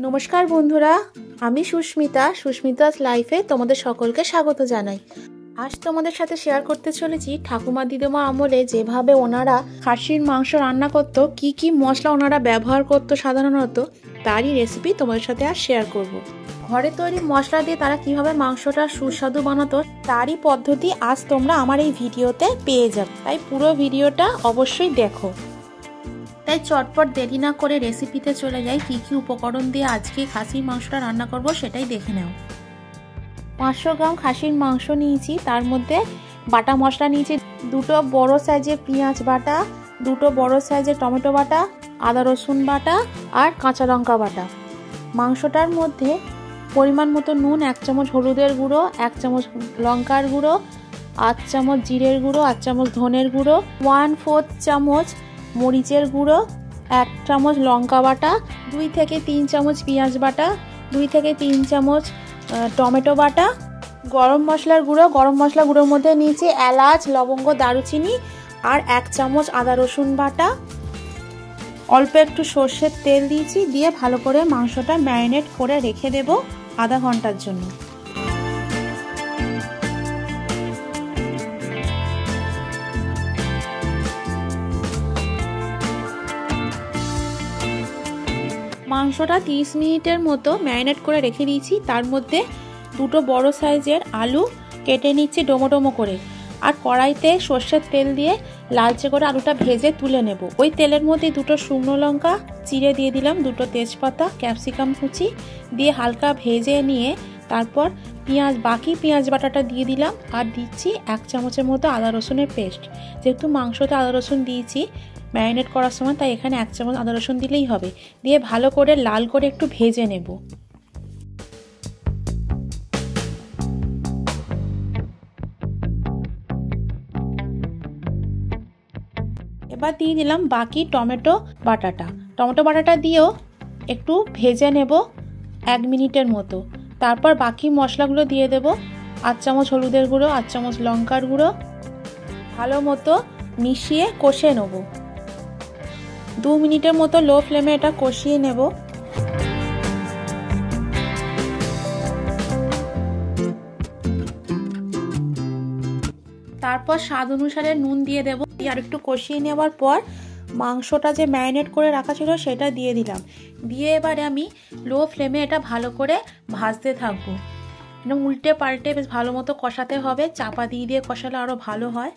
নমস্কার বন্ধুরা, আমি সুস্মিতাস লাইফে তোমাদের সকলকে স্বাগত জানাই। আজ তোমাদের সাথে শেয়ার করতে চলেছি ঠাকুমা দিদিমা আমলে যেভাবে ওনারা খাসির মাংস রান্না করতো, কি কি মশলা ওনারা ব্যবহার করতো সাধারণত, তারই রেসিপি তোমাদের সাথে আজ শেয়ার করব। ঘরে তৈরি মশলা দিয়ে তারা কিভাবে মাংসটা সুস্বাদু বানাতো তারই পদ্ধতি আজ তোমরা আমার এই ভিডিওতে পেয়ে যাবে, তাই পুরো ভিডিওটা অবশ্যই দেখো। তাই চটপট দেরি না করে রেসিপিতে চলে যাই। কি কি উপকরণ দিয়ে আজকে খাসির মাংসটা রান্না করব সেটাই দেখে নাও। 500 গ্রাম খাসির মাংস নিয়েছি, তার মধ্যে বাটা মশলা নিয়েছি, 2 বড় সাইজের পেঁয়াজ বাটা, 2 বড় সাইজের টমেটো বাটা, আদা রসুন বাটা আর কাঁচা লঙ্কা বাটা। মাংসটার মধ্যে পরিমাণ মতো নুন, 1 চামচ হলুদের গুঁড়ো, 1 চামচ লঙ্কার গুঁড়ো, 8 চামচ জিরের গুঁড়ো, 8 চামচ ধনের গুঁড়ো, 1/4 চামচ মরিচের গুঁড়ো, 1 চামচ লঙ্কা বাটা, 2 থেকে 3 চামচ পেঁয়াজ বাটা, 2 থেকে 3 চামচ টমেটো বাটা, গরম মশলার গুঁড়ো। গরম মশলা গুঁড়োর মধ্যে নিয়েছি এলাচ, লবঙ্গ, দারুচিনি আর 1 চামচ আদা রসুন বাটা। অল্প একটু সর্ষের তেল দিয়েছি, দিয়ে ভালো করে মাংসটা ম্যারিনেট করে রেখে দেব আধা ঘন্টার জন্য। মাংসটা 30 মিনিটের মতো ম্যারিনেট করে রেখে দিয়েছি। তার মধ্যে 2 বড় সাইজের আলু কেটে নিচ্ছি ডোমো ডোমো করে, আর কড়াইতে সর্ষের তেল দিয়ে লালচে করে আলুটা ভেজে তুলে নেব। ওই তেলের মধ্যে 2 শুকনো লঙ্কা চিড়ে দিয়ে দিলাম, 2 তেজপাতা, ক্যাপসিকাম কুচি দিয়ে হালকা ভেজে নিয়ে তারপর বাকি পেঁয়াজ বাটাটা দিয়ে দিলাম, আর দিচ্ছি 1 চামচের মতো আদা রসুনের পেস্ট। যেহেতু মাংসতে আদা রসুন দিয়েছি ম্যারিনেট করার সময়, তাই এখানে 1 চামচ আদা রসুন দিলেই হবে। দিয়ে ভালো করে লাল করে একটু ভেজে নেব। এবার দিয়ে দিলাম বাকি টমেটো বাটাটা দিয়েও একটু ভেজে নেব 1 মিনিটের মতো। তারপর বাকি মশলাগুলো দিয়ে দেব। 8 চামচ হলুদের গুঁড়ো, 8 চামচ লঙ্কার গুঁড়ো, ভালো মতো মিশিয়ে কষে নেব। 2 মিনিটের মতো লো ফ্লেমে এটা কষিয়ে নেব। তারপর স্বাদ অনুসারে নুন দিয়ে দেব। আর একটু কষিয়ে নেওয়ার পর মাংসটা যে ম্যারিনেট করে রাখা ছিল সেটা দিয়ে দিলাম। দিয়ে এবারে আমি লো ফ্লেমে এটা ভালো করে ভাজতে থাকবো। উল্টে পাল্টে বেশ ভালো মতো কষাতে হবে। চাপা দিয়ে কষালে আরো ভালো হয়।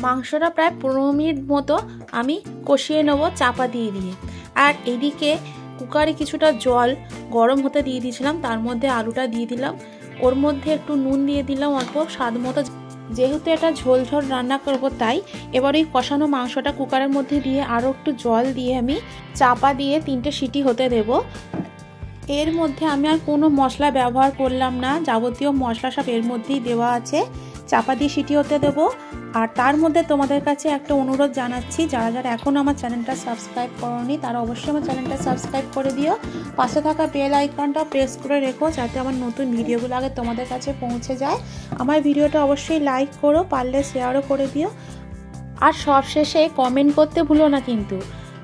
মাংসটা প্রায় 15 মিনিট মতো আমি কষিয়ে নেবো চাপা দিয়ে। আর এদিকে কুকারে কিছুটা জল গরম হতে দিয়ে দিয়েছিলাম, তার মধ্যে আলুটা দিয়ে দিলাম। ওর মধ্যে একটু নুন দিয়ে দিলাম অল্প স্বাদ মতো। যেহেতু এটা ঝোল রান্না করব, তাই এবার ওই কষানো মাংসটা কুকারের মধ্যে দিয়ে আরও একটু জল দিয়ে আমি চাপা দিয়ে 3টে সিটি হতে দেব। এর মধ্যে আমি আর কোনো মশলা ব্যবহার করলাম না, যাবতীয় মশলা সব এর মধ্যেই দেওয়া আছে। চাপা দিয়ে সিটি হতে দেবো। আর তার মধ্যে তোমাদের কাছে একটা অনুরোধ জানাচ্ছি, যারা এখনও আমার চ্যানেলটা সাবস্ক্রাইব করোনি তারা অবশ্যই আমার চ্যানেলটা সাবস্ক্রাইব করে দিও। পাশে থাকা বেল আইকনটা প্রেস করে রেখো, যাতে আমার নতুন ভিডিওগুলো আগে তোমাদের কাছে পৌঁছে যায়। আমার ভিডিওটা অবশ্যই লাইক করো, পারলে শেয়ারও করে দিও। আর সবশেষে কমেন্ট করতে ভুলো না কিন্তু।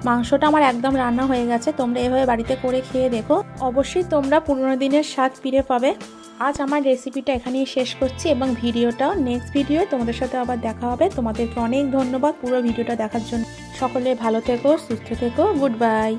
মাংসটা আমার একদম রান্না হয়ে গেছে। তোমরা এভাবে বাড়িতে করে খেয়ে দেখো, অবশ্যই তোমরা 15 দিনের স্বাদ ফিরে পাবে। আজ আমার রেসিপিটা এখানেই শেষ করছি এবং ভিডিওটাও নেক্সট ভিডিওয়ে তোমাদের সাথে আবার দেখা হবে। তোমাদেরকে অনেক ধন্যবাদ পুরো ভিডিওটা দেখার জন্য। সকলে ভালো থেকো, সুস্থ থেকো, গুড বাই।